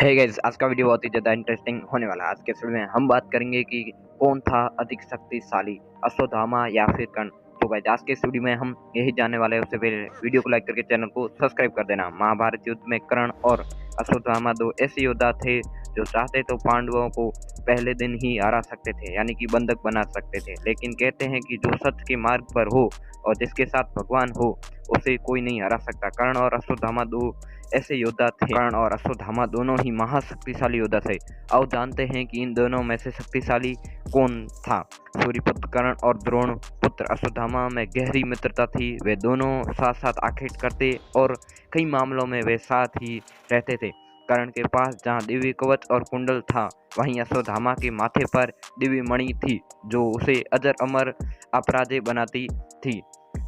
है गाइस, आज का वीडियो बहुत ही ज़्यादा इंटरेस्टिंग होने वाला है। आज के वीडियो में हम बात करेंगे कि कौन था अधिक शक्तिशाली, अश्वत्थामा या फिर कर्ण। तो गाइस, आज के इस वीडियो में हम यही जानने वाले हैं। उससे पहले वीडियो को लाइक करके चैनल को सब्सक्राइब कर देना। महाभारत युद्ध में कर्ण और अश्वत्थामा दो ऐसे योद्धा थे जो चाहते तो पांडवों को पहले दिन ही हरा सकते थे, यानी कि बंधक बना सकते थे। लेकिन कहते हैं कि जो सत्य के मार्ग पर हो और जिसके साथ भगवान हो, उसे कोई नहीं हरा सकता। कर्ण और अश्वत्थामा दो ऐसे योद्धा थे। कर्ण और अश्वत्थामा दोनों ही महाशक्तिशाली योद्धा थे। अब जानते हैं कि इन दोनों में से शक्तिशाली कौन था। सूर्यपुत्र कर्ण और द्रोण पुत्र अश्वत्थामा में गहरी मित्रता थी। वे दोनों साथ साथ आखेट करते और कई मामलों में वे साथ ही रहते थे। कर्ण के पास जहाँ दिव्य कवच और कुंडल था, वहीं अश्वत्थामा के माथे पर दिव्य मणि थी जो उसे अजर अमर अपराजेय बनाती थी।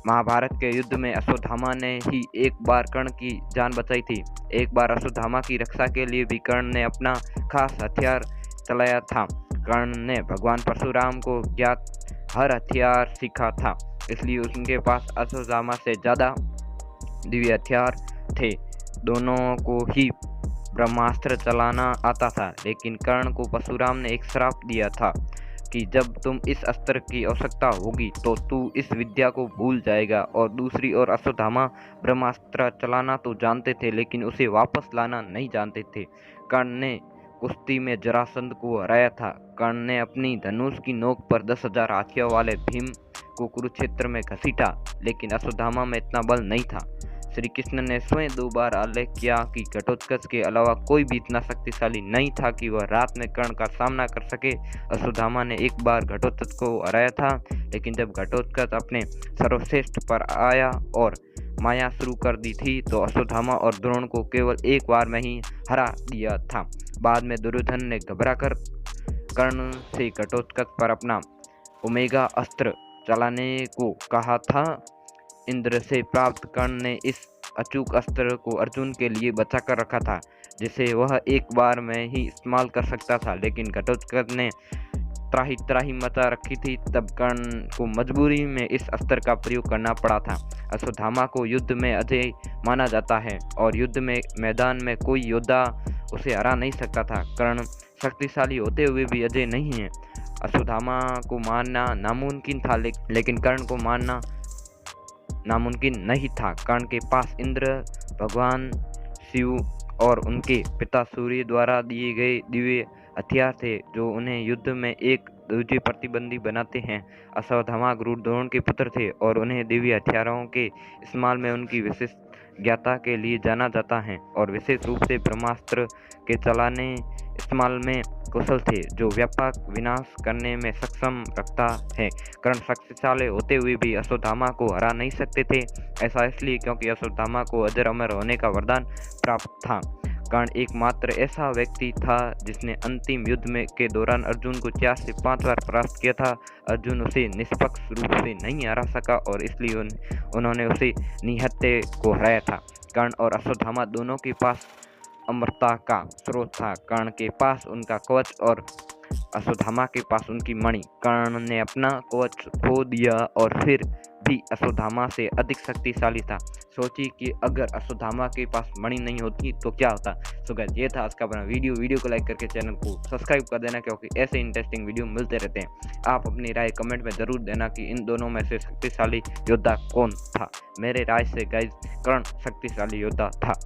महाभारत के युद्ध में अश्वत्थामा ने ही एक बार कर्ण की जान बचाई थी। एक बार अश्वत्थामा की रक्षा के लिए भी कर्ण ने अपना खास हथियार चलाया था। कर्ण ने भगवान परशुराम को ज्ञात हर हथियार सीखा था, इसलिए उनके पास अश्वत्थामा से ज़्यादा दिव्य हथियार थे। दोनों को ही ब्रह्मास्त्र चलाना आता था, लेकिन कर्ण को परशुराम ने एक श्राप दिया था कि जब तुम इस अस्त्र की आवश्यकता होगी तो तू इस विद्या को भूल जाएगा। और दूसरी ओर अश्वत्थामा ब्रह्मास्त्र चलाना तो जानते थे, लेकिन उसे वापस लाना नहीं जानते थे। कर्ण ने कुश्ती में जरासंध को हराया था। कर्ण ने अपनी धनुष की नोक पर 10,000 हाथियों वाले भीम को कुरुक्षेत्र में घसीटा, लेकिन अश्वत्थामा में इतना बल नहीं था। श्री कृष्ण ने स्वयं 2 बार उल्लेख किया कि घटोत्कच के अलावा कोई भी इतना शक्तिशाली नहीं था कि वह रात में कर्ण का सामना कर सके। अश्वत्थामा ने एक बार घटोत्कच को हराया था, लेकिन जब घटोत्कच अपने सर्वश्रेष्ठ पर आया और माया शुरू कर दी थी तो अश्वत्थामा और द्रोण को केवल एक बार में ही हरा दिया था। बाद में दुर्योधन ने घबराकर कर्ण से घटोत्कच पर अपना ओमेगा अस्त्र चलाने को कहा था। इंद्र से प्राप्त कर्ण ने इस अचूक अस्त्र को अर्जुन के लिए बचा कर रखा था, जिसे वह एक बार में ही इस्तेमाल कर सकता था। लेकिन घटोत्कच ने त्राही त्राही मचा रखी थी, तब कर्ण को मजबूरी में इस अस्त्र का प्रयोग करना पड़ा था। अश्वत्थामा को युद्ध में अजय माना जाता है और युद्ध में मैदान में कोई योद्धा उसे हरा नहीं सकता था। कर्ण शक्तिशाली होते हुए भी अजय नहीं है। अश्वत्थामा को मारना नामुमकिन था, लेकिन कर्ण को मारना नामुमकिन नहीं था। कर्ण के पास इंद्र, भगवान शिव और उनके पिता सूर्य द्वारा दिए गए दिव्य हथियार थे जो उन्हें युद्ध में एक दूसरे प्रतिबंधी बनाते हैं। अश्वत्थामा गुरु द्रोण के पुत्र थे और उन्हें दिव्य हथियारों के इस्तेमाल में उनकी विशेष ज्ञाता के लिए जाना जाता है और विशेष रूप से ब्रह्मास्त्र के चलाने इस्तेमाल में कुशल थे, जो व्यापक विनाश करने में सक्षम रखता है। कर्ण शक्तिशाली होते हुए भी अश्वत्थामा को हरा नहीं सकते थे। ऐसा इसलिए क्योंकि अश्वत्थामा को अजर अमर होने का वरदान प्राप्त था। कर्ण एकमात्र ऐसा व्यक्ति था जिसने अंतिम युद्ध में के दौरान अर्जुन को 4 से 5 बार परास्त किया था। अर्जुन उसे निष्पक्ष रूप से नहीं हरा सका और इसलिए उन्होंने उसे निहत्थे को हराया था। कर्ण और अश्वत्थामा दोनों के पास अमरता का स्रोत था। कर्ण के पास उनका कवच और अश्वत्थामा के पास उनकी मणि। कर्ण ने अपना कवच खो दिया और फिर भी अश्वत्थामा से अधिक शक्तिशाली था। सोचिए कि अगर अश्वत्थामा के पास मणि नहीं होती तो क्या होता। सो गाइस, ये था आज का अपना वीडियो को लाइक करके चैनल को सब्सक्राइब कर देना, क्योंकि ऐसे इंटरेस्टिंग वीडियो मिलते रहते हैं। आप अपनी राय कमेंट में ज़रूर देना कि इन दोनों में से शक्तिशाली योद्धा कौन था। मेरे राय से गाइस, कर्ण शक्तिशाली योद्धा था।